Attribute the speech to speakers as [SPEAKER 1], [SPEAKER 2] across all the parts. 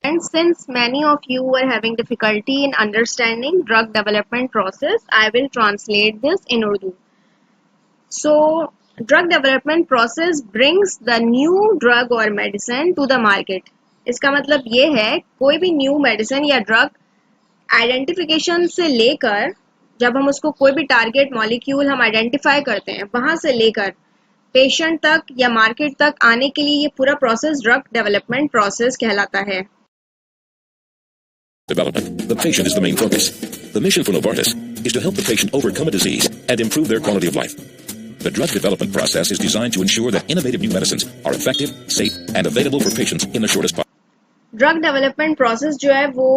[SPEAKER 1] And since many of you were having difficulty in understanding drug development process, I will translate this in Urdu. So, drug development process brings the new drug or medicine to the market. इसका मतलब ये है कोई भी new medicine या drug identification से लेकर जब हम उसको कोई भी टारगेट मॉलिक्यूल हम आइडेंटिफाई करते हैं वहां से लेकर पेशेंट तक या मार्केट तक आने के लिए ये पूरा प्रोसेस ड्रग डेवलपमेंट प्रोसेस कहलाता है.
[SPEAKER 2] Development. The patient is the main focus. The mission for Novartis is to help the patient overcome a disease and improve their quality of life. The drug development process is designed to ensure that innovative new medicines are effective, safe, and available for patients in the shortest possible.
[SPEAKER 1] Drug development process जो है वो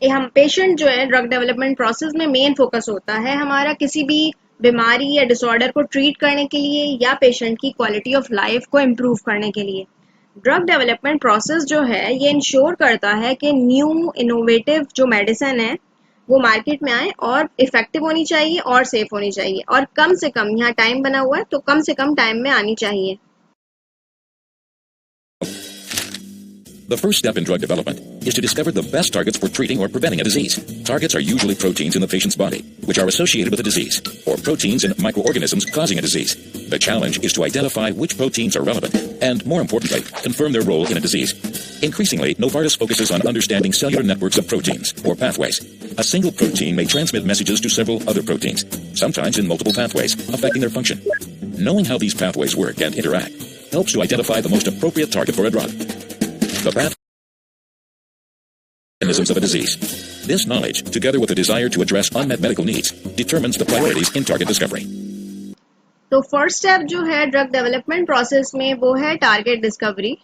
[SPEAKER 1] हम patient जो है drug development process में main focus होता है हमारा किसी भी बीमारी या डिसऑर्डर को ट्रीट करने के लिए या पेशेंट की क्वालिटी ऑफ लाइफ को इम्प्रूव करने के लिए. ड्रग डेवलपमेंट प्रोसेस जो है ये इंश्योर करता है कि न्यू इनोवेटिव जो मेडिसिन है वो मार्केट में आए और इफेक्टिव होनी चाहिए और सेफ होनी चाहिए और कम से कम यहाँ टाइम बना हुआ है तो कम से कम टाइम में आनी चाहिए.
[SPEAKER 2] The first step in drug development is to discover the best targets for treating or preventing a disease. Targets are usually proteins in the patient's body, which are associated with a disease, or proteins in microorganisms causing a disease. The challenge is to identify which proteins are relevant, and more importantly, confirm their role in a disease. Increasingly, Novartis focuses on understanding cellular networks of proteins, or pathways. A single protein may transmit messages to several other proteins, sometimes in multiple pathways, affecting their function. Knowing how these pathways work and interact helps to identify the most appropriate target for a drug. The mechanisms of a disease. This knowledge, together with a desire to address unmet medical needs, determines the priorities in target discovery.
[SPEAKER 1] तो first step जो है drug development process में वो है target discovery.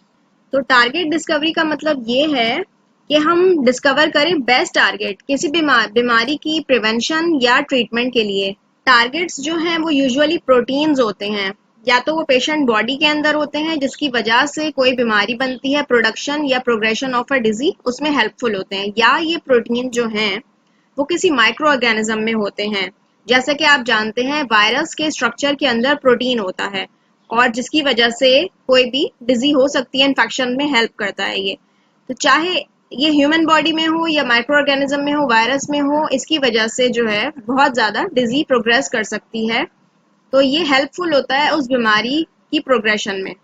[SPEAKER 1] तो target discovery का मतलब ये है कि हम डिस्कवर करें बेस्ट टारगेट किसी बीमारी की प्रिवेंशन या ट्रीटमेंट के लिए. टारगेट्स जो हैं वो यूजुअली प्रोटीन्स होते हैं या तो वो पेशेंट बॉडी के अंदर होते हैं जिसकी वजह से कोई बीमारी बनती है प्रोडक्शन या प्रोग्रेशन ऑफ अ डिजीज उसमें हेल्पफुल होते हैं या ये प्रोटीन जो हैं वो किसी माइक्रो ऑर्गेनिज्म में होते हैं. जैसा कि आप जानते हैं वायरस के स्ट्रक्चर के अंदर प्रोटीन होता है और जिसकी वजह से कोई भी डिजीज हो सकती है इन्फेक्शन में हेल्प करता है ये. तो चाहे ये ह्यूमन बॉडी में हो या माइक्रो ऑर्गेनिज्म में हो वायरस में हो इसकी वजह से जो है बहुत ज्यादा डिजीज प्रोग्रेस कर सकती है. तो ये हेल्पफुल होता है उस बीमारी की प्रोग्रेशन में.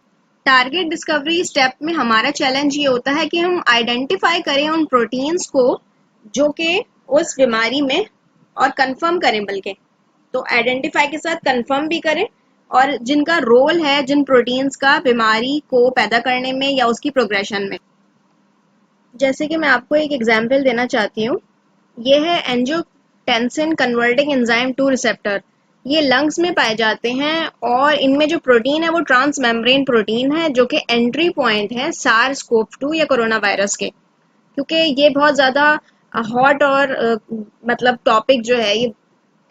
[SPEAKER 1] टारगेट डिस्कवरी स्टेप में हमारा चैलेंज ये होता है कि हम आइडेंटिफाई करें उन प्रोटीन्स को जो कि उस बीमारी में और कंफर्म करें बल्कि तो आइडेंटिफाई के साथ कंफर्म भी करें और जिनका रोल है जिन प्रोटीन्स का बीमारी को पैदा करने में या उसकी प्रोग्रेशन में. जैसे कि मैं आपको एक एग्जांपल देना चाहती हूँ. ये है एंजियोटेंसिन कन्वर्टिंग एंजाइम 2 रिसेप्टर. ये लंग्स में पाए जाते हैं और इनमें जो प्रोटीन है वो ट्रांस मेम्ब्रेन प्रोटीन है जो कि एंट्री पॉइंट है SARS-CoV-2 या कोरोना वायरस के. क्योंकि ये बहुत ज़्यादा हॉट और मतलब टॉपिक जो है ये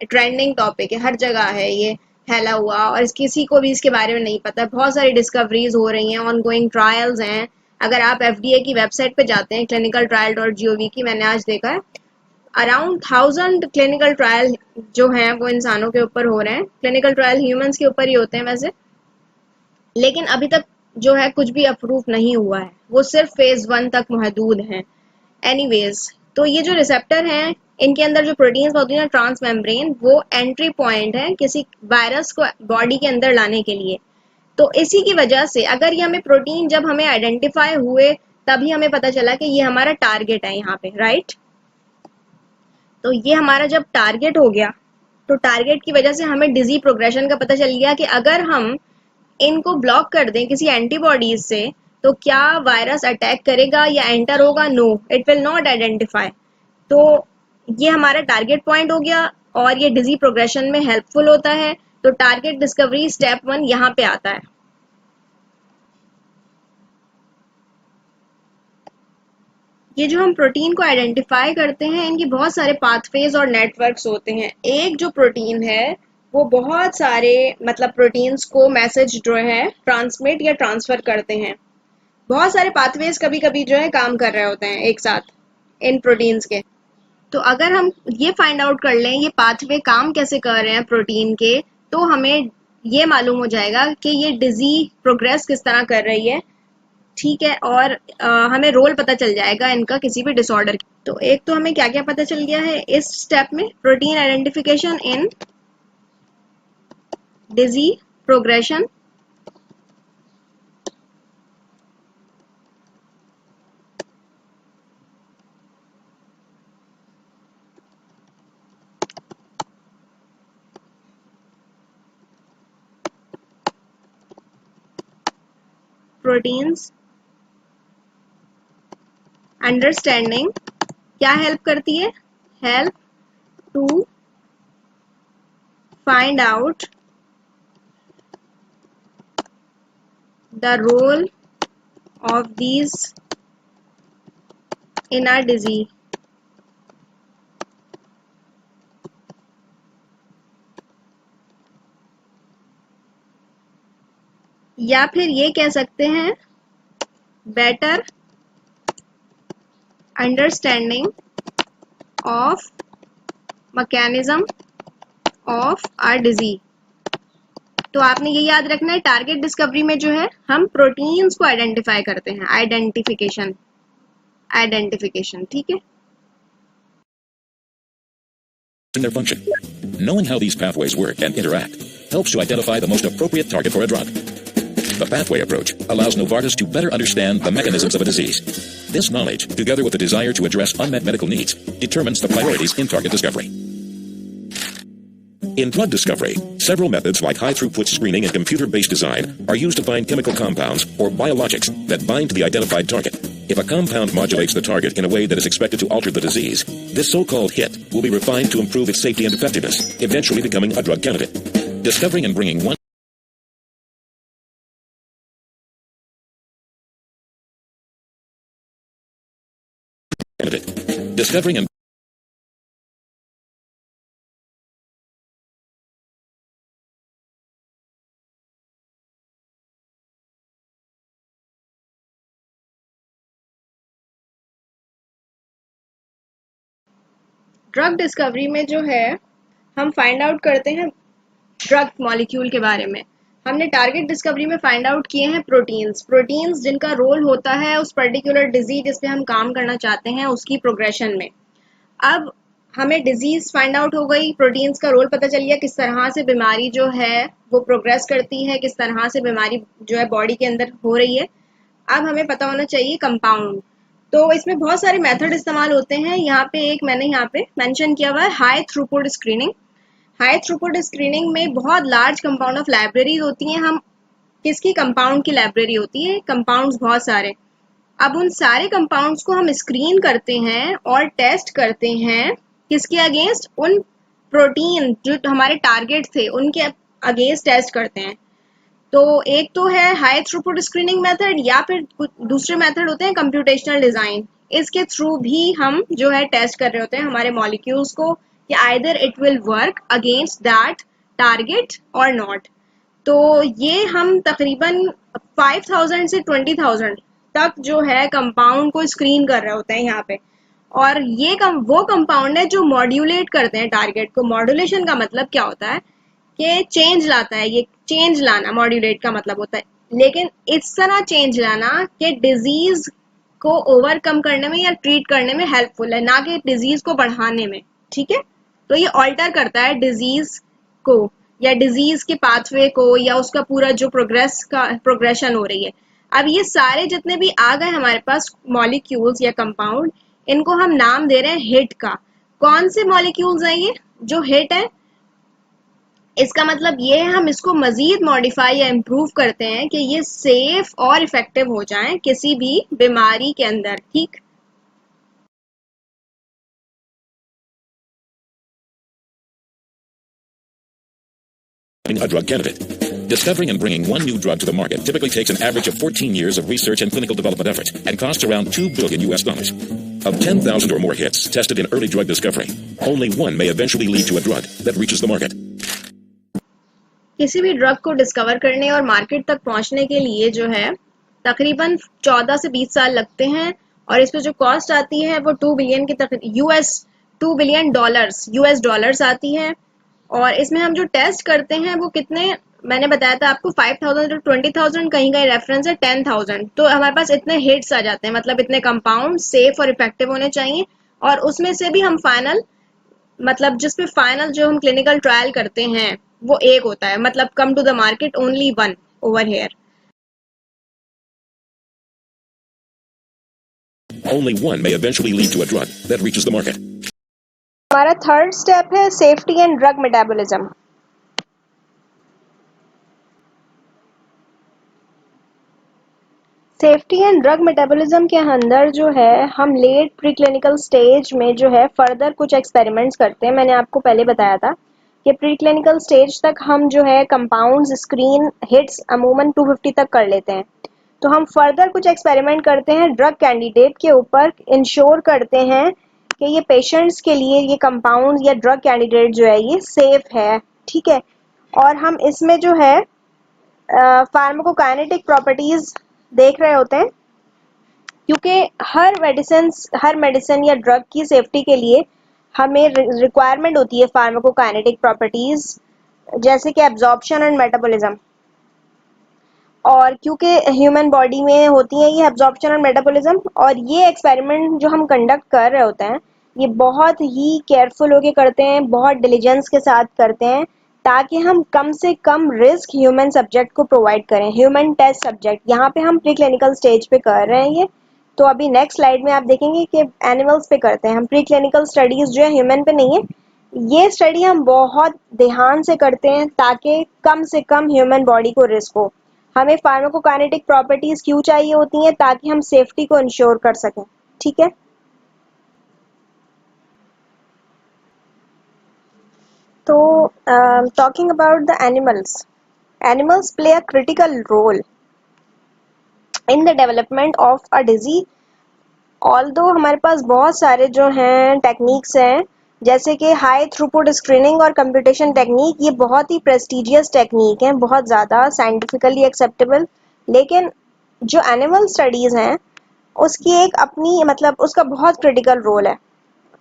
[SPEAKER 1] ट्रेंडिंग टॉपिक है हर जगह है ये फैला हुआ और किसी को भी इसके बारे में नहीं पता. बहुत सारी डिस्कवरीज हो रही हैं ऑनगोइंग ट्रायल्स हैं. अगर आप FDA की वेबसाइट पे जाते हैं clinicaltrial.gov की मैंने आज देखा है अराउंड 1000 क्लिनिकल ट्रायल जो हैं वो इंसानों के ऊपर हो रहे हैं. क्लिनिकल ट्रायल ह्यूमंस के ऊपर ही होते हैं वैसे लेकिन अभी तक जो है कुछ भी अप्रूव नहीं हुआ है वो सिर्फ फेज 1 तक महदूद हैं. एनीवेज तो ये जो रिसेप्टर हैं इनके अंदर जो प्रोटीन्स होती हैं ट्रांस मेम्ब्रेन वो एंट्री पॉइंट है किसी वायरस को बॉडी के अंदर लाने के लिए. तो इसी की वजह से अगर ये हमें प्रोटीन जब हमें आइडेंटिफाई हुए तभी हमें पता चला कि ये हमारा टारगेट है यहाँ पे राइट. तो ये हमारा जब टारगेट हो गया तो टारगेट की वजह से हमें डिजीज प्रोग्रेशन का पता चल गया कि अगर हम इनको ब्लॉक कर दें किसी एंटीबॉडीज से तो क्या वायरस अटैक करेगा या एंटर होगा. No it will not identify. तो ये हमारा टारगेट पॉइंट हो गया और ये डिजीज प्रोग्रेशन में हेल्पफुल होता है. तो टारगेट डिस्कवरी स्टेप 1 यहाँ पे आता है. ये जो हम प्रोटीन को आइडेंटिफाई करते हैं इनकी बहुत सारे पाथवेज और नेटवर्क्स होते हैं. एक जो प्रोटीन है वो बहुत सारे मतलब प्रोटीन्स को मैसेज जो है ट्रांसमिट या ट्रांसफर करते हैं. बहुत सारे पाथवेज कभी कभी जो है काम कर रहे होते हैं एक साथ इन प्रोटीन्स के. तो अगर हम ये फाइंड आउट कर लें ये पाथवे काम कैसे कर रहे हैं प्रोटीन के तो हमें ये मालूम हो जाएगा कि ये डिजीज प्रोग्रेस किस तरह कर रही है ठीक है, और हमें रोल पता चल जाएगा इनका किसी भी डिसऑर्डर। तो एक तो हमें क्या क्या पता चल गया है इस स्टेप में, protein identification in disease progression, proteins understanding क्या हेल्प करती है, help to find out the role of these in our disease। या फिर ये कह सकते हैं better understanding of mechanism of our disease. तो आपने ये याद रखना है, टारगेट डिस्कवरी में जो है हम प्रोटीन्स को आइडेंटिफाई करते हैं, आइडेंटिफिकेशन, ठीक है।
[SPEAKER 2] In their function. Knowing how these pathways work and interact helps to identify the most appropriate target for a drug. The pathway approach allows Novartis to better understand the mechanisms of a disease. This knowledge, together with the desire to address unmet medical needs, determines the priorities in target discovery. In drug discovery, several methods like high-throughput screening and computer-based design are used to find chemical compounds or biologics that bind to the identified target. If a compound modulates the target in a way that is expected to alter the disease, this so-called hit will be refined to improve its safety and effectiveness, eventually becoming a drug candidate. Discovering and bringing one candidate. Discovering and
[SPEAKER 1] drug discovery में जो है हम find out करते हैं drug molecule के बारे में। हमने टारगेट डिस्कवरी में फाइंड आउट किए हैं प्रोटीन्स जिनका रोल होता है उस पर्टिकुलर डिजीज जिस पे हम काम करना चाहते हैं उसकी प्रोग्रेशन में। अब हमें डिजीज फाइंड आउट हो गई, प्रोटीन्स का रोल पता चल गया, किस तरह से बीमारी जो है वो प्रोग्रेस करती है, किस तरह से बीमारी जो है बॉडी के अंदर हो रही है। अब हमें पता होना चाहिए कंपाउंड। तो इसमें बहुत सारे मेथड इस्तेमाल होते हैं। यहाँ पे एक मैंने यहाँ पे मेंशन किया हुआ है high throughput screening. High throughput screening में बहुत लार्ज कंपाउंड ऑफ लाइब्रेरीज होती हैं। हम किसकी कंपाउंड की लाइब्रेरी होती है, कंपाउंड्स बहुत सारे। अब उन सारे कंपाउंड्स को हम स्क्रीन करते हैं और टेस्ट करते हैं किसके अगेंस्ट, उन प्रोटीन जो हमारे टारगेट थे उनके अगेंस्ट टेस्ट करते हैं। तो एक तो है हाई थ्रूपुट स्क्रीनिंग मेथड, या फिर दूसरे मेथड होते हैं कंप्यूटेशनल डिजाइन। इसके थ्रू भी हम जो है टेस्ट कर रहे होते हैं हमारे मॉलिक्यूल्स को कि either it will work against that target और नॉट। तो ये हम तकरीबन 5000 से 20,000 तक जो है कंपाउंड को स्क्रीन कर रहे होते हैं यहाँ पे। और ये वो कंपाउंड है जो मॉड्यूलेट करते हैं टारगेट को। मॉड्यूलेशन का मतलब क्या होता है कि चेंज लाता है, ये चेंज लाना मॉड्यूलेट का मतलब होता है। लेकिन इस तरह चेंज लाना कि डिजीज को ओवरकम करने में या ट्रीट करने में हेल्पफुल है, ना कि डिजीज को बढ़ाने में, ठीक है। तो ये ऑल्टर करता है डिजीज को या डिजीज के पाथवे को या उसका पूरा जो प्रोग्रेशन हो रही है। अब ये सारे जितने भी आ गए हमारे पास मॉलिक्यूल्स या कंपाउंड, इनको हम नाम दे रहे हैं हिट का। कौन से मॉलिक्यूल्स हैं ये जो हिट है? इसका मतलब ये है हम इसको मजीद मॉडिफाई या इम्प्रूव करते हैं कि ये सेफ और इफेक्टिव हो जाएं किसी भी बीमारी के अंदर, ठीक।
[SPEAKER 2] a drug candidate. Discovering and bringing one new drug to the market typically takes an average of 14 years of research and clinical development efforts and costs around $2 billion US. Of 10,000 or more hits tested in early drug discovery, only one may eventually lead to a drug that reaches the market.
[SPEAKER 1] किसी भी drug को discover करने और market तक पहुंचने के लिए जो है तकरीबन 14 से 20 साल लगते हैं। और इस पे जो कॉस्ट आती है वो 2 बिलियन के $2 बिलियन US डॉलर्स आती है। और इसमें हम जो टेस्ट करते हैं वो कितने मैंने बताया था आपको 5,000 to 20,000, कहीं कहीं रेफरेंस है 10,000, तो हमारे पास इतने हिट्स आ जाते हैं, मतलब इतने कंपाउंड सेफ और इफेक्टिव होने चाहिए। और उसमें से भी हम फाइनल, मतलब जिसपे फाइनल जो हम क्लिनिकल ट्रायल करते हैं वो एक होता है, मतलब come to the market only one over here.
[SPEAKER 2] Only one may eventually lead to a drug that reaches the market.
[SPEAKER 1] हमारा थर्ड स्टेप है safety and drug metabolism. Safety and drug metabolism के अंदर जो है हम लेट प्री क्लिनिकल स्टेज में जो है फर्दर कुछ एक्सपेरिमेंट्स करते हैं। मैंने आपको पहले बताया था कि प्री क्लिनिकल स्टेज तक हम जो है कंपाउंड्स स्क्रीन हिट्स अमूमन 250 तक कर लेते हैं। तो हम फर्दर कुछ एक्सपेरिमेंट करते हैं ड्रग कैंडिडेट के ऊपर, इंश्योर करते हैं कि ये पेशेंट्स के लिए ये कंपाउंड या ड्रग कैंडिडेट जो है ये सेफ है, ठीक है। और हम इसमें जो है फार्माकोकाइनेटिक प्रॉपर्टीज देख रहे होते हैं, क्योंकि हर मेडिसिन या ड्रग की सेफ्टी के लिए हमें रिक्वायरमेंट होती है फार्माकोकाइनेटिक प्रॉपर्टीज, जैसे कि एब्जॉर्प्शन एंड मेटाबॉलिज्म। और क्योंकि ह्यूमन बॉडी में होती है ये एब्जॉर्प्शन और मेटाबॉलिज्म, और ये एक्सपेरिमेंट जो हम कंडक्ट कर रहे होते हैं ये बहुत ही केयरफुल होके करते हैं, बहुत डिलीजेंस के साथ करते हैं, ताकि हम कम से कम रिस्क ह्यूमन सब्जेक्ट को प्रोवाइड करें। ह्यूमन टेस्ट सब्जेक्ट यहाँ पे हम प्री क्लिनिकल स्टेज पे कर रहे हैं ये। तो अभी नेक्स्ट स्लाइड में आप देखेंगे कि एनिमल्स पे करते हैं हम, प्री क्लिनिकल स्टडीज जो है ह्यूमन पे नहीं है। ये स्टडी हम बहुत ध्यान से करते हैं ताकि कम से कम ह्यूमन बॉडी को रिस्क हो। हमें फार्माकोकाइनेटिक प्रॉपर्टीज क्यों चाहिए होती हैं? ताकि हम सेफ्टी को इंश्योर कर सकें, ठीक है। तो talking about the animals play a critical role in the development of a disease. Although हमारे पास बहुत सारे जो हैं टेक्निक्स हैं, जैसे कि हाई थ्रूपुट स्क्रीनिंग और कंप्यूटेशन टेक्निक, ये बहुत ही प्रेस्टिजियस टेक्निक हैं, बहुत ज़्यादा साइंटिफिकली एक्सेप्टेबल। लेकिन जो एनिमल स्टडीज़ हैं उसकी एक अपनी, मतलब उसका बहुत क्रिटिकल रोल है,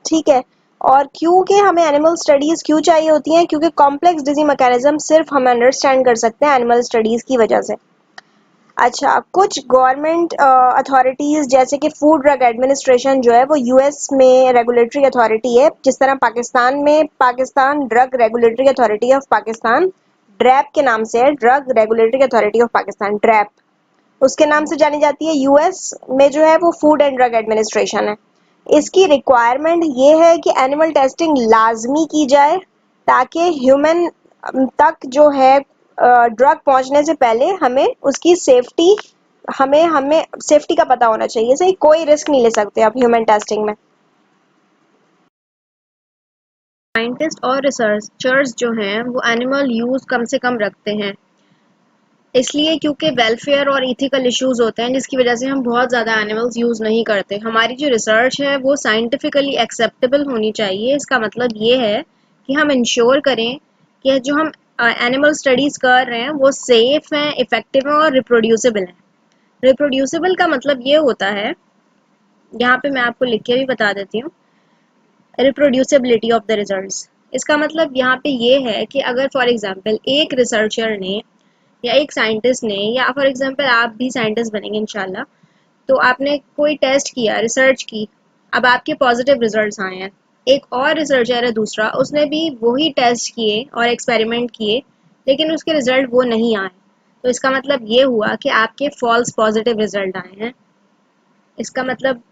[SPEAKER 1] ठीक है। और क्योंकि हमें एनिमल स्टडीज़ क्यों चाहिए होती हैं? क्योंकि कॉम्प्लेक्स डिजीज मैकेनिज्म सिर्फ हम अंडरस्टैंड कर सकते हैं एनिमल स्टडीज़ की वजह से। अच्छा, कुछ गवर्नमेंट अथॉरिटीज़ जैसे कि फूड ड्रग एडमिनिस्ट्रेशन जो है वो यूएस में रेगुलेटरी अथॉरिटी है, जिस तरह पाकिस्तान में Pakistan drug regulatory authority of Pakistan DRAP के नाम से है, drug regulatory authority of Pakistan DRAP उसके नाम से जानी जाती है। यूएस में जो है वो फूड एंड ड्रग एडमिनिस्ट्रेशन है। इसकी रिक्वायरमेंट ये है कि एनिमल टेस्टिंग लाजमी की जाए, ताकि ह्यूमन तक जो है ड्रग पहुंचने से पहले हमें उसकी सेफ्टी, हमें हमें सेफ्टी का पता होना चाहिए। सही, कोई रिस्क नहीं ले सकते आप ह्यूमन टेस्टिंग में। साइंटिस्ट और रिसर्चर्स जो हैं वो एनिमल यूज कम से कम रखते हैं, इसलिए क्योंकि वेलफेयर और इथिकल इश्यूज होते हैं, जिसकी वजह से हम बहुत ज़्यादा एनिमल्स यूज़ नहीं करते। हमारी जो रिसर्च है वो साइंटिफिकली एक्सेप्टेबल होनी चाहिए। इसका मतलब ये है कि हम इंश्योर करें कि जो हम एनिमल स्टडीज़ कर रहे हैं वो सेफ हैं, इफ़ेक्टिव हैं और रिप्रोड्यूसिबल हैं। रिप्रोड्यूसिबल का मतलब ये होता है, यहाँ पे मैं आपको लिख के भी बता देती हूँ, रिप्रोड्यूसिबिलिटी ऑफ द रिजल्ट्स। इसका मतलब यहाँ पे ये है कि अगर फॉर एग्जांपल एक रिसर्चर ने या एक साइंटिस्ट ने, या फॉर एग्जांपल आप भी साइंटिस्ट बनेंगे इंशाल्लाह, तो आपने कोई टेस्ट किया, रिसर्च की, अब आपके पॉजिटिव रिजल्ट्स आए हैं। एक और रिसर्चर है दूसरा, उसने भी वही टेस्ट किए और एक्सपेरिमेंट किए, लेकिन उसके रिजल्ट वो नहीं आए। तो इसका मतलब ये हुआ कि आपके फॉल्स पॉजिटिव रिजल्ट आए हैं। इसका मतलब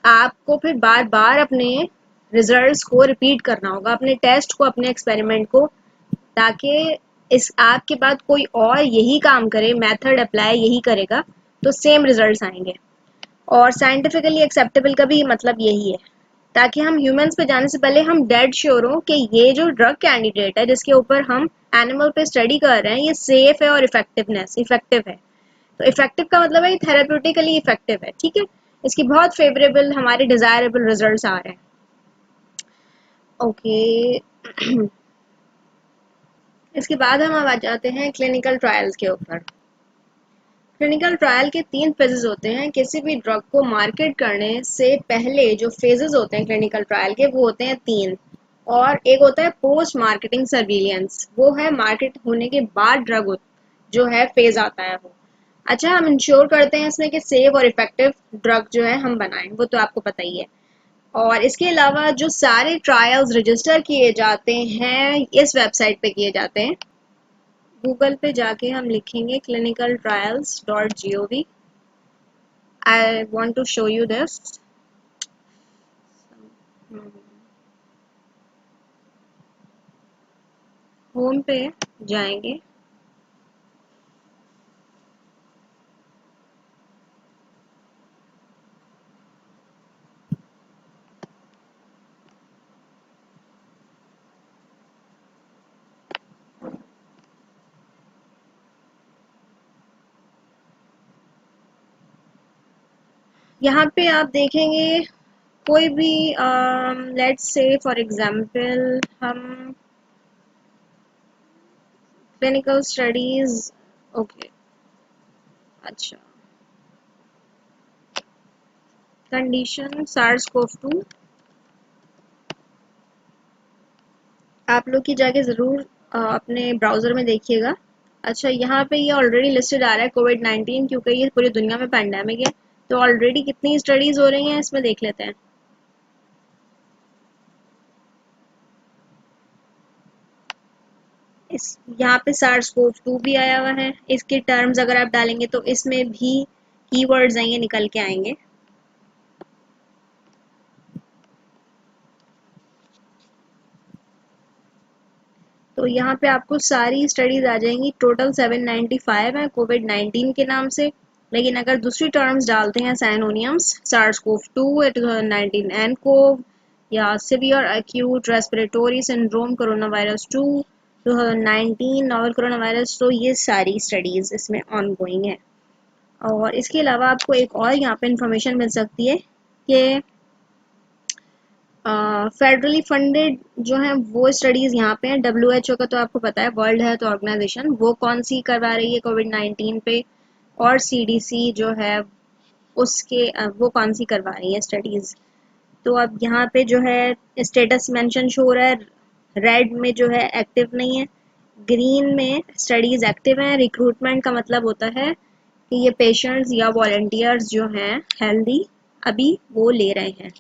[SPEAKER 1] आपको फिर बार बार अपने रिजल्ट्स को रिपीट करना होगा, अपने टेस्ट को, अपने एक्सपेरिमेंट को, ताकि इस आपके बाद कोई और यही काम करे, मेथड अप्लाई यही करेगा, तो सेम रिजल्ट्स आएंगे। और साइंटिफिकली एक्सेप्टेबल का भी मतलब यही है, ताकि हम ह्यूमंस पे जाने से पहले हम डेड श्योर हो कि ये जो ड्रग कैंडिडेट है जिसके ऊपर हम एनिमल पे स्टडी कर रहे हैं ये सेफ है और इफेक्टिव है। तो इफेक्टिव का मतलब है थेराप्यूटिकली इफेक्टिव है, ठीक है। इसकी बहुत फेवरेबल, हमारे डिजायरेबल रिजल्ट्स आ रहे हैं। ओके इसके बाद हम अब आ जाते हैं क्लिनिकल ट्रायल्स के ऊपर। क्लिनिकल ट्रायल के 3 फेजेस होते हैं। किसी भी ड्रग को मार्केट करने से पहले जो फेजेस होते हैं क्लिनिकल ट्रायल के वो होते हैं 3। और एक होता है पोस्ट मार्केटिंग सर्विलियंस, वो है मार्केट होने के बाद ड्रग जो है फेज आता है वो। अच्छा, हम इंश्योर करते हैं इसमें कि सेफ और इफेक्टिव ड्रग जो है हम बनाएं, वो तो आपको पता ही है। और इसके अलावा जो सारे ट्रायल्स रजिस्टर किए जाते हैं इस वेबसाइट पे किए जाते हैं। गूगल पे जाके हम लिखेंगे clinicaltrials.gov। I want to show you this. Home पे जाएंगे, यहाँ पे आप देखेंगे कोई भी लेट्स से फॉर एग्जांपल हम क्लिनिकल स्टडीज। ओके, अच्छा, कंडीशन SARS-CoV-2 आप लोग की जाके ज़रूर अपने ब्राउज़र में देखिएगा। अच्छा, यहाँ पे ये ऑलरेडी लिस्टेड आ रहा है कोविड-19, क्योंकि ये पूरी दुनिया में पैंडेमिक है। तो ऑलरेडी कितनी स्टडीज़ हो रही हैं इसमें देख लेते हैं। इस यहाँ पे SARS-CoV-2 भी आया हुआ है। इसके टर्म्स अगर आप डालेंगे तो इसमें भी कीवर्ड्स आएंगे, निकल के आएंगे। तो यहाँ पे आपको सारी स्टडीज आ जाएंगी। टोटल 795 है कोविड-19 के नाम से। लेकिन अगर दूसरी टर्म्स डालते हैं साइनोनियम्स, SARS-CoV-2, 2019 nCoV या severe acute respiratory syndrome corona virus 2, 2019 novel corona virus, तो ये सारी स्टडीज इसमें ऑनगोइंग है। और इसके अलावा आपको एक और यहाँ पे इंफॉर्मेशन मिल सकती है कि फेडरली फंडेड जो है वो स्टडीज यहाँ पे हैं। WHO का तो आपको पता है, वर्ल्ड हेल्थ ऑर्गेनाइजेशन, वो कौन सी करवा रही है कोविड-19 पे, और CDC जो है उसके वो कौन सी करवा रही है स्टडीज। तो अब यहाँ पे जो है स्टेटस मेंशन शो हो रहा है, रेड में जो है एक्टिव नहीं है, ग्रीन में स्टडीज एक्टिव हैं। रिक्रूटमेंट का मतलब होता है कि ये पेशेंट्स या वॉलंटियर्स जो हैं हेल्दी अभी वो ले रहे हैं।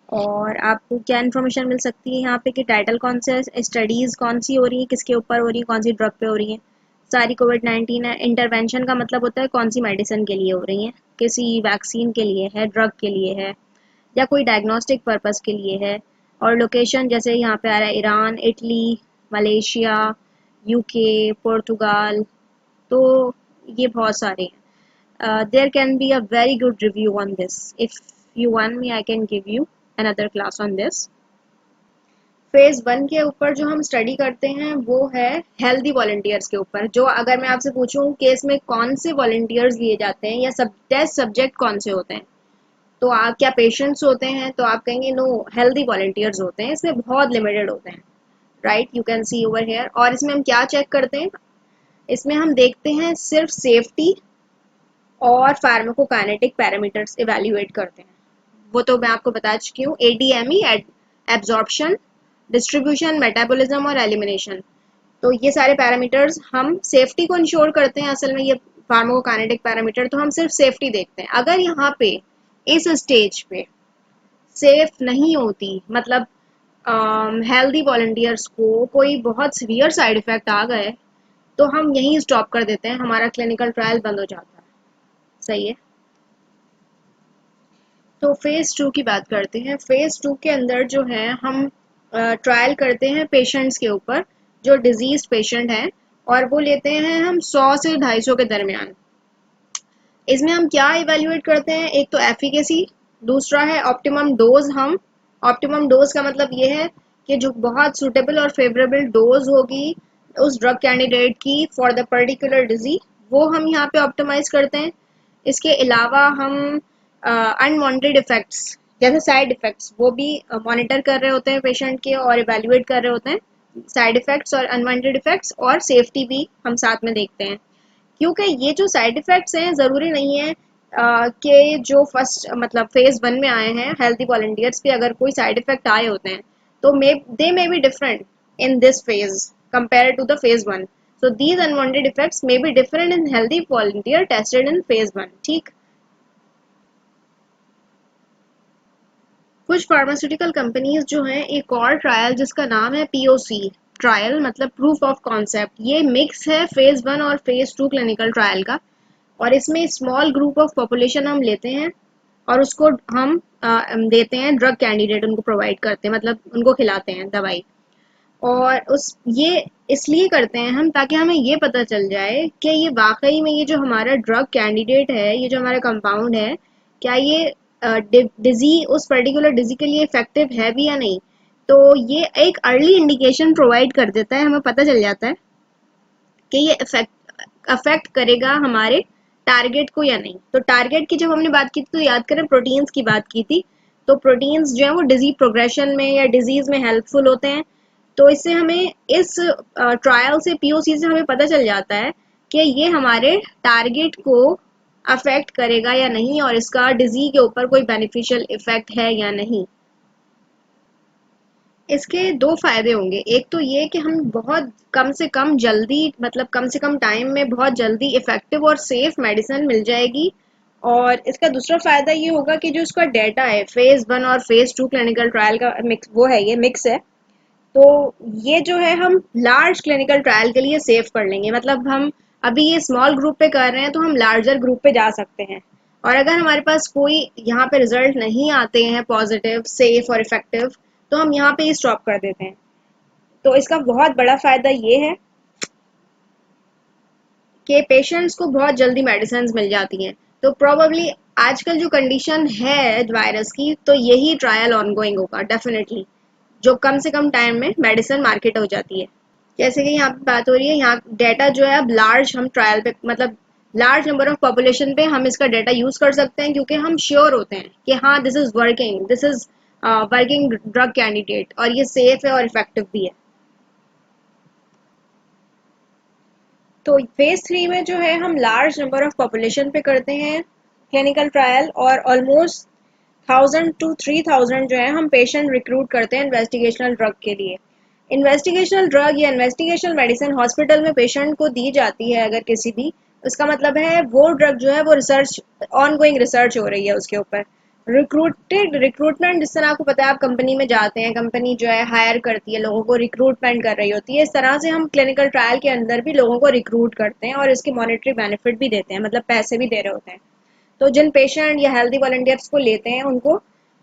[SPEAKER 1] और आपको क्या इन्फॉर्मेशन मिल सकती है यहाँ पे कि टाइटल कौन से स्टडीज़ कौन सी हो रही है, किसके ऊपर हो रही है, कौन सी ड्रग पे हो रही है। सारी कोविड-19 है। इंटरवेंशन का मतलब होता है कौन सी मेडिसिन के लिए हो रही है, किसी वैक्सीन के लिए है, ड्रग के लिए है, या कोई डायग्नोस्टिक पर्पस के लिए है। और लोकेशन जैसे यहाँ पे आ रहा है ईरान, इटली, मलेशिया, UK, पुर्तगाल, तो ये बहुत सारे हैं। There can be a very good review on this. If you want me, I can give you another class on this. Phase 1 के ऊपर जो हम स्टडी करते हैं वो है हेल्दी वॉलंटियर्स के ऊपर। जो अगर मैं आपसे पूछूं कि इसमें कौन से वॉलंटियर्स लिए जाते हैं या टेस्ट सब्जेक्ट कौन से होते हैं, तो आप क्या पेशेंट्स होते हैं, तो आप कहेंगे नो, हेल्दी वॉलंटियर्स होते हैं। इसमें बहुत लिमिटेड होते हैं, right, you can see over here. और इसमें हम क्या चेक करते हैं, इसमें हम देखते हैं सिर्फ सेफ्टी और फार्माकोकाइनेटिक पैरामीटर्स इवैल्यूएट करते हैं। वो तो मैं आपको बता चुकी हूँ, ADME, एब्जॉर्प्शन, डिस्ट्रीब्यूशन, मेटाबॉलिज्म और एलिमिनेशन। तो ये सारे पैरामीटर्स हम सेफ्टी को इंश्योर करते हैं। असल में ये फार्माकोकाइनेटिक पैरामीटर तो हम सिर्फ सेफ्टी देखते हैं। अगर यहाँ पे इस स्टेज पे सेफ नहीं होती, मतलब हेल्दी वॉलंटियर्स को कोई बहुत सीवियर साइड इफेक्ट आ गए, तो हम यहीं स्टॉप कर देते हैं, हमारा क्लिनिकल ट्रायल बंद हो जाता है। सही है। तो फेज 2 की बात करते हैं। फेज 2 के अंदर जो है हम ट्रायल करते हैं पेशेंट्स के ऊपर जो डिजीज पेशेंट हैं, और वो लेते हैं हम 100 से 250 के दरमियान। इसमें हम क्या इवेल्युएट करते हैं, एक तो एफिकेसी, दूसरा है ऑप्टिमम डोज। हम ऑप्टिमम डोज का मतलब ये है कि जो बहुत सूटेबल और फेवरेबल डोज होगी उस ड्रग कैंडिडेट की फॉर द पर्टिकुलर डिजीज, वो हम यहाँ पे ऑप्टिमाइज करते हैं। इसके अलावा हम अनवांटेड इफेक्ट्स जैसे साइड इफेक्ट्स वो भी मॉनिटर कर रहे होते हैं पेशेंट के, और इवेल्युएट कर रहे होते हैं साइड इफेक्ट्स और अनवांटेड इफेक्ट्स, और सेफ्टी भी हम साथ में देखते हैं। क्योंकि ये जो साइड इफेक्ट्स हैं ज़रूरी नहीं है कि जो फर्स्ट मतलब फेज 1 में आए हैं हेल्दी वॉलंटियर्स पे अगर कोई साइड इफेक्ट आए होते हैं तो they may be different in this phase compared to the phase 1. So these unwanted effects may be different in healthy volunteer tested in phase 1. ठीक, कुछ फार्मास्यूटिकल कंपनीज जो हैं एक और ट्रायल जिसका नाम है POC ट्रायल, मतलब प्रूफ ऑफ कॉन्सेप्ट, ये मिक्स है फेज 1 और फेज 2 क्लिनिकल ट्रायल का, और इसमें स्मॉल ग्रुप ऑफ पॉपुलेशन हम लेते हैं और उसको हम देते हैं ड्रग कैंडिडेट, उनको प्रोवाइड करते हैं, मतलब उनको खिलाते हैं दवाई। और उस ये इसलिए करते हैं हम ताकि हमें ये पता चल जाए कि ये वाकई में ये जो हमारा ड्रग कैंडिडेट है, ये जो हमारा कंपाउंड है, क्या ये डिजीज उस पर्टिकुलर डिजीज के लिए इफेक्टिव है भी या नहीं। तो ये एक अर्ली इंडिकेशन प्रोवाइड कर देता है, हमें पता चल जाता है कि ये अफेक्ट करेगा हमारे टारगेट को या नहीं। तो टारगेट की जब हमने बात की थी तो याद करें प्रोटीन्स की बात की थी, तो प्रोटीन्स जो है वो डिजीज प्रोग्रेशन में या डिजीज में हेल्पफुल होते हैं। तो इससे हमें इस ट्रायल से POC से हमें पता चल जाता है कि ये हमारे टारगेट को अफेक्ट करेगा या नहीं और इसका डिजीज के ऊपर कोई बेनिफिशियल इफेक्ट है या नहीं। इसके दो फायदे होंगे, एक तो ये कि हम बहुत कम से कम जल्दी, मतलब कम से कम टाइम में बहुत जल्दी इफेक्टिव और सेफ मेडिसिन मिल जाएगी, और इसका दूसरा फायदा ये होगा कि जो इसका डेटा है फेज 1 और फेज 2 क्लिनिकल ट्रायल का मिक्स, वो है ये मिक्स है, तो ये जो है हम लार्ज क्लिनिकल ट्रायल के लिए सेव कर लेंगे। मतलब हम अभी ये स्मॉल ग्रुप पे कर रहे हैं तो हम लार्जर ग्रुप पे जा सकते हैं, और अगर हमारे पास कोई यहाँ पे रिजल्ट नहीं आते हैं पॉजिटिव, सेफ और इफेक्टिव, तो हम यहाँ पे ही स्टॉप कर देते हैं। तो इसका बहुत बड़ा फायदा ये है कि पेशेंट्स को बहुत जल्दी मेडिसिन मिल जाती हैं। तो प्रोबेबली आजकल जो कंडीशन है वायरस की, तो यही ट्रायल ऑनगोइंग होगा डेफिनेटली, जो कम से कम टाइम में मेडिसिन मार्केट हो जाती है। जैसे कि यहाँ पे बात हो रही है, यहाँ डेटा जो है अब लार्ज हम ट्रायल पे, मतलब लार्ज नंबर ऑफ पॉपुलेशन पे हम इसका डेटा यूज कर सकते हैं, क्योंकि हम श्योर होते हैं कि हाँ this is working, this is working drug candidate, और ये सेफ है और इफेक्टिव भी है। तो फेज 3 में जो है हम लार्ज नंबर ऑफ पॉपुलेशन पे करते हैं क्लिनिकल ट्रायल, और ऑलमोस्ट 1000 to 3000 जो है हम पेशेंट रिक्रूट करते हैं इन्वेस्टिगेशनल ड्रग के लिए। इन्वेस्टिगेशनल ड्रग या इन्वेस्टिगेशनल मेडिसिन हॉस्पिटल में पेशेंट को दी जाती है अगर किसी भी, उसका मतलब है वो ड्रग जो है वो रिसर्च, ऑनगोइंग रिसर्च हो रही है उसके ऊपर। रिक्रूटमेंट, जिस तरह आपको पता है आप कंपनी में जाते हैं, कंपनी जो है हायर करती है लोगों को, रिक्रूटमेंट कर रही होती है, इस तरह से हम क्लिनिकल ट्रायल के अंदर भी लोगों को रिक्रूट करते हैं और इसके मॉनेटरी बेनिफिट भी देते हैं, मतलब पैसे भी दे रहे होते हैं। तो जिन पेशेंट या हेल्दी वॉलंटियर्स को लेते हैं उनको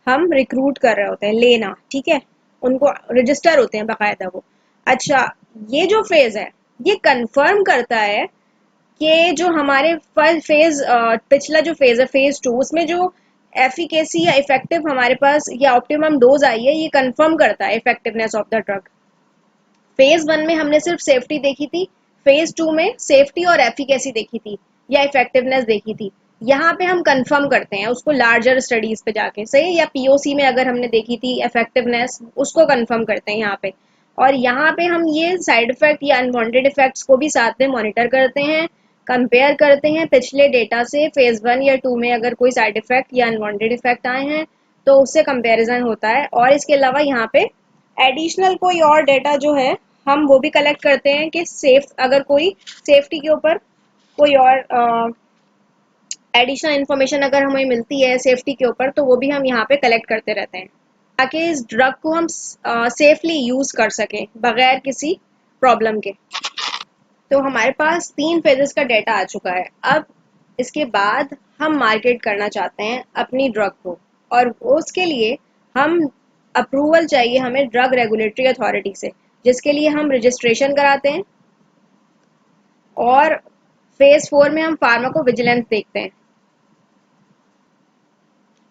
[SPEAKER 1] हम रिक्रूट कर रहे होते हैं, लेना, ठीक है, उनको रजिस्टर होते हैं बाकायदा वो। अच्छा, ये जो फेज है ये कंफर्म करता है कि जो हमारे फेज पिछला जो फेज है फेज 2, उसमें जो एफिकेसी या इफेक्टिव हमारे पास या ऑप्टिमम डोज आई है, ये कंफर्म करता है effectiveness of the drug. Phase 1 में हमने सिर्फ सेफ्टी देखी थी, फेज 2 में सेफ्टी और एफिकेसी देखी थी या इफेक्टिवनेस देखी थी। यहाँ पे हम कंफर्म करते हैं उसको लार्जर स्टडीज पे जाके, सही, या POC में अगर हमने देखी थी इफेक्टिवनेस, उसको कंफर्म करते हैं यहाँ पे। और यहाँ पे हम ये साइड इफेक्ट या अनवांटेड इफेक्ट्स को भी साथ में मॉनिटर करते हैं, कंपेयर करते हैं पिछले डेटा से, फेज 1 या 2 में अगर कोई साइड इफेक्ट या अनवांटेड इफेक्ट आए हैं तो उससे कंपैरिजन होता है। और इसके अलावा यहाँ पे एडिशनल कोई और डेटा जो है हम वो भी कलेक्ट करते हैं कि सेफ, अगर कोई सेफ्टी के ऊपर कोई और एडिशनल इन्फॉर्मेशन अगर हमें मिलती है सेफ्टी के ऊपर, तो वो भी हम यहाँ पे कलेक्ट करते रहते हैं ताकि इस ड्रग को हम सेफली यूज कर सकें बगैर किसी प्रॉब्लम के। तो हमारे पास 3 फेजेस का डेटा आ चुका है। अब इसके बाद हम मार्केट करना चाहते हैं अपनी ड्रग को, और उसके लिए हम अप्रूवल चाहिए हमें ड्रग रेगुलेटरी अथॉरिटी से, जिसके लिए हम रजिस्ट्रेशन कराते हैं, और फेज 4 में हम फार्माको विजिलेंस देखते हैं।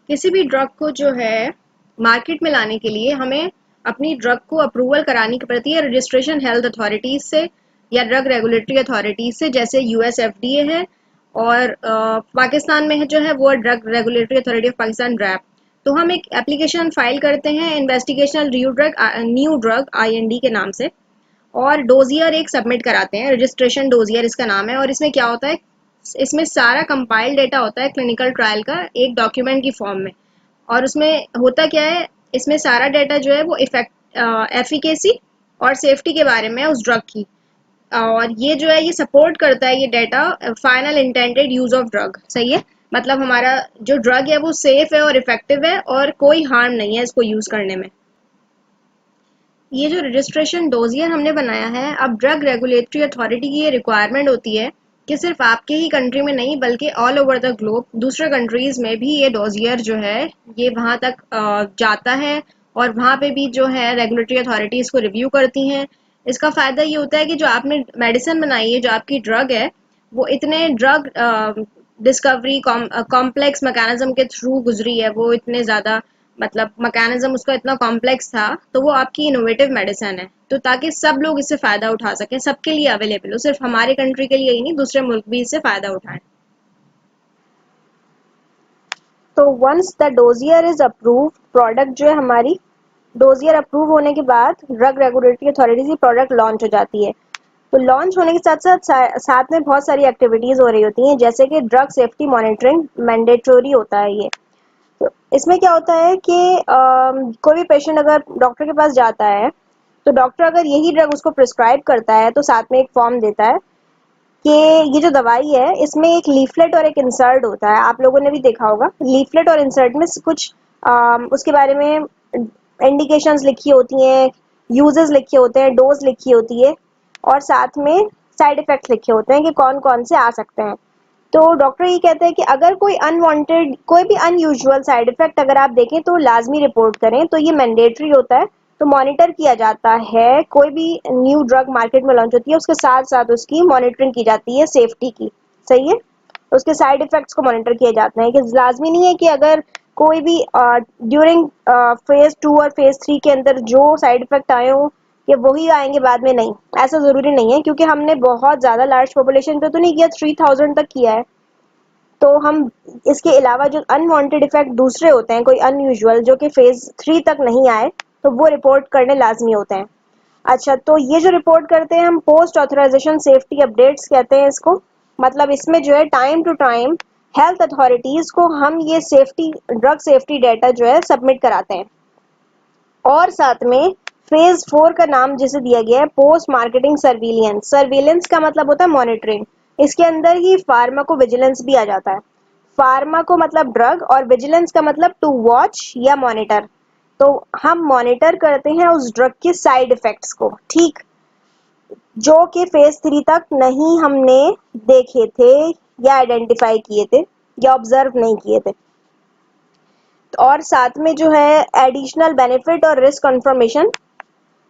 [SPEAKER 1] किसी भी ड्रग को जो है मार्केट में लाने के लिए हमें अपनी ड्रग को अप्रूवल करानी पड़ती है रजिस्ट्रेशन हेल्थ अथॉरिटीज से या ड्रग रेगुलेटरी अथॉरिटीज से, जैसे US FDA है, और पाकिस्तान में है जो है वो drug regulatory authority of Pakistan RAP। तो हम एक एप्लीकेशन फाइल करते हैं इन्वेस्टिगेशनल न्यू ड्रग IND के नाम से, और डोजियर एक सबमिट कराते हैं, रजिस्ट्रेशन डोजियर इसका नाम है। और इसमें क्या होता है, इसमें सारा कंपाइल डेटा होता है क्लिनिकल ट्रायल का एक डॉक्यूमेंट की फॉर्म में, और उसमें होता क्या है, इसमें सारा डेटा जो है वो एफिकेसी और सेफ्टी के बारे में उस ड्रग की। और ये जो है ये सपोर्ट करता है ये data final intended use of drug. सही है, मतलब हमारा जो ड्रग है वो सेफ है और इफेक्टिव है और कोई हार्म नहीं है इसको यूज करने में। ये जो रजिस्ट्रेशन डोजियर हमने बनाया है, अब ड्रग रेगुलेटरी अथॉरिटी की ये रिक्वायरमेंट होती है कि सिर्फ आपके ही कंट्री में नहीं बल्कि ऑल ओवर द ग्लोब दूसरे कंट्रीज में भी ये डोजियर जो है ये वहाँ तक जाता है और वहाँ पे भी जो है रेगुलेटरी अथॉरिटी इसको रिव्यू करती हैं। इसका फ़ायदा ये होता है कि जो आपने मेडिसिन बनाई है, जो आपकी ड्रग है, वो इतने ड्रग डिस्कवरी कॉम्प्लेक्स मैकेनिज्म के थ्रू गुजरी है, वो इतने ज़्यादा मतलब मैकेनिज्म उसका इतना कॉम्प्लेक्स था, तो वो आपकी इनोवेटिव मेडिसिन है, तो ताकि सब लोग इससे फ़ायदा उठा सकें, सबके लिए अवेलेबल हो, सिर्फ हमारे कंट्री के लिए ही नहीं दूसरे मुल्क भी इससे फ़ायदा उठाएं। तो once the dossier is approve, product जो है हमारी डोजियर अप्रूव होने के बाद ड्रग रेगुलेटरी अथॉरिटी से प्रोडक्ट लॉन्च हो जाती है। तो लॉन्च होने के साथ साथ साथ में बहुत सारी एक्टिविटीज़ हो रही होती हैं, जैसे कि ड्रग सेफ्टी मॉनिटरिंग मैंडेटरी होता है ये। तो इसमें क्या होता है कि कोई भी पेशेंट अगर डॉक्टर के पास जाता है, तो डॉक्टर अगर यही ड्रग उसको प्रिस्क्राइब करता है तो साथ में एक फॉर्म देता है कि ये जो दवाई है इसमें एक लीफलेट और एक इंसर्ट होता है। आप लोगों ने भी देखा होगा, लीफलेट और इंसर्ट में कुछ उसके बारे में इंडिकेशंस लिखी होती हैं, यूजेस लिखे होते हैं, डोज लिखी होती है और साथ में साइड इफेक्ट्स लिखे होते हैं कि कौन कौन से आ सकते हैं। तो डॉक्टर ये कहते हैं कि अगर कोई अनवांटेड, कोई भी अनयूजुअल साइड इफेक्ट अगर आप देखें तो लाजमी रिपोर्ट करें। तो ये मैंडेटरी होता है, तो मॉनिटर किया जाता है। कोई भी न्यू ड्रग मार्केट में लॉन्च होती है उसके साथ साथ उसकी मॉनिटरिंग की जाती है सेफ्टी की। सही है, उसके साइड इफेक्ट्स को मॉनिटर किए जाते हैं कि लाजमी नहीं है कि अगर कोई भी ड्यूरिंग फेज 2 और फेज 3 के अंदर जो साइड इफेक्ट आए हों कि वही आएंगे बाद में, नहीं, ऐसा ज़रूरी नहीं है, क्योंकि हमने बहुत ज़्यादा लार्ज पॉपुलेशन पे तो नहीं किया, 3000 तक किया है। तो हम इसके अलावा जो अनवांटेड इफेक्ट दूसरे होते हैं, कोई अनयूजुअल जो कि फेज 3 तक नहीं आए, तो वो रिपोर्ट करने लाजमी होते हैं। अच्छा, तो ये जो रिपोर्ट करते हैं हम पोस्ट ऑथराइजेशन सेफ्टी अपडेट्स कहते हैं इसको। मतलब इसमें जो है time to time health authorities को हम ये सेफ्टी, ड्रग सेफ्टी डाटा जो है सबमिट कराते हैं। और साथ में फेज 4 का नाम जिसे दिया गया है पोस्ट मार्केटिंग सर्विलियंस। सर्विलेंस का मतलब होता है मॉनिटरिंग, इसके अंदर ही फार्माको विजिलेंस भी आ जाता है। फार्माको मतलब ड्रग और विजिलेंस का मतलब टू वॉच या मॉनिटर। तो हम मॉनिटर करते हैं उस ड्रग के साइड इफेक्ट्स को, ठीक, जो कि फेज 3 तक नहीं हमने देखे थे या आइडेंटिफाई किए थे या ऑब्जर्व नहीं किए थे। और साथ में जो है एडिशनल बेनिफिट और रिस्क कन्फर्मेशन,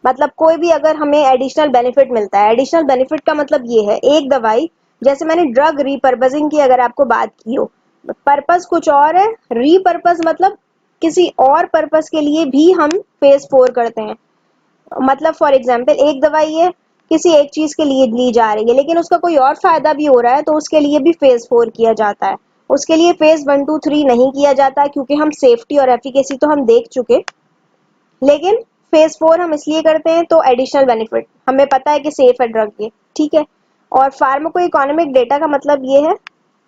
[SPEAKER 1] मतलब कोई भी अगर हमें एडिशनल बेनिफिट मिलता है, एडिशनल बेनिफिट का मतलब ये है एक दवाई, जैसे मैंने ड्रग रीपर्पजिंग की अगर आपको बात की हो, पर्पस कुछ और है, रीपर्पज मतलब किसी और पर्पस के लिए भी हम फेज 4 करते हैं। मतलब फॉर एग्जांपल एक दवाई है किसी एक चीज के लिए ली जा रही है लेकिन उसका कोई और फायदा भी हो रहा है, तो उसके लिए भी फेज 4 किया जाता है। उसके लिए फेज 1 2 3 नहीं किया जाता, क्योंकि हम सेफ्टी और एफिकेसी तो हम देख चुके। लेकिन फेज 4 हम इसलिए करते हैं तो एडिशनल बेनिफिट, हमें पता है कि सेफ है ड्रग ये, ठीक है। और फार्माको इकोनॉमिक डेटा का मतलब ये है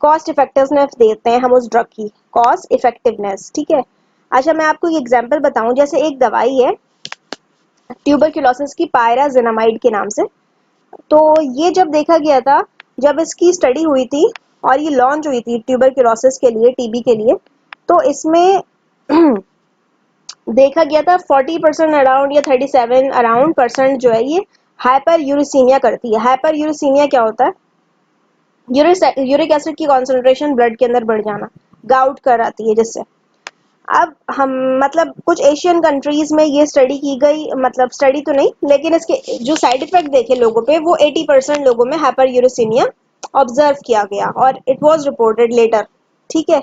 [SPEAKER 1] कॉस्ट इफेक्टिवनेस देते हैं हम उस ड्रग की, कॉस्ट इफेक्टिवनेस, ठीक है। अच्छा, मैं आपको एक एग्जांपल बताऊं, जैसे एक दवाई है ट्यूबरक्लोसिस की, पायराजिनामाइड के नाम से। तो ये जब देखा गया था, जब इसकी स्टडी हुई थी और ये लॉन्च हुई थी ट्यूबरक्लोसिस के लिए, टीबी के लिए, तो इसमें देखा गया था 40% अराउंड या 37 अराउंड परसेंट जो है ये हाइपर यूरिसीमिया करती है। हाइपर यूरिसीमिया क्या होता है? यूरिक एसिड की कॉन्सेंट्रेशन ब्लड के अंदर बढ़ जाना, गाउट कराती है जिससे। अब हम मतलब कुछ एशियन कंट्रीज में ये स्टडी की गई, मतलब स्टडी तो नहीं लेकिन इसके जो साइड इफेक्ट देखे लोगों पे, वो 80% लोगों में हाइपर यूरिसीमिया ऑब्जर्व किया गया और इट वाज रिपोर्टेड लेटर, ठीक है।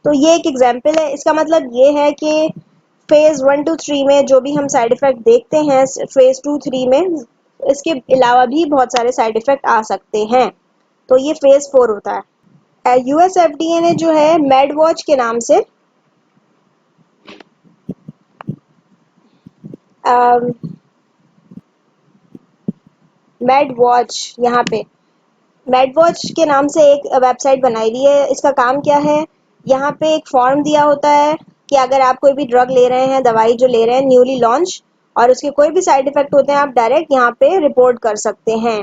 [SPEAKER 1] तो ये एक एग्जांपल है। इसका मतलब ये है कि फेज 1 टू 3 में जो भी हम साइड इफेक्ट देखते हैं, फेज 2 3 में इसके अलावा भी बहुत सारे साइड इफेक्ट आ सकते हैं। तो ये फेज 4 होता है। यूएस एफडीए ने जो है मेड वॉच के नाम से मेड वॉच, यहाँ पे मेड वॉच के नाम से एक वेबसाइट बनाई हुई है। इसका काम क्या है, यहाँ पे एक फॉर्म दिया होता है कि अगर आप कोई भी ड्रग ले रहे हैं, दवाई जो ले रहे हैं न्यूली लॉन्च, और उसके कोई भी साइड इफ़ेक्ट होते हैं आप डायरेक्ट यहाँ पे रिपोर्ट कर सकते हैं।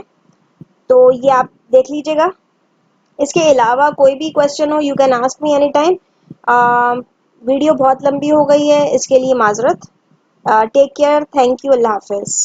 [SPEAKER 1] तो ये आप देख लीजिएगा। इसके अलावा कोई भी क्वेश्चन हो you can ask me any time. Video बहुत लंबी हो गई है, इसके लिए माजरत। टेक केयर, थैंक यू, अल्लाह हाफिज़।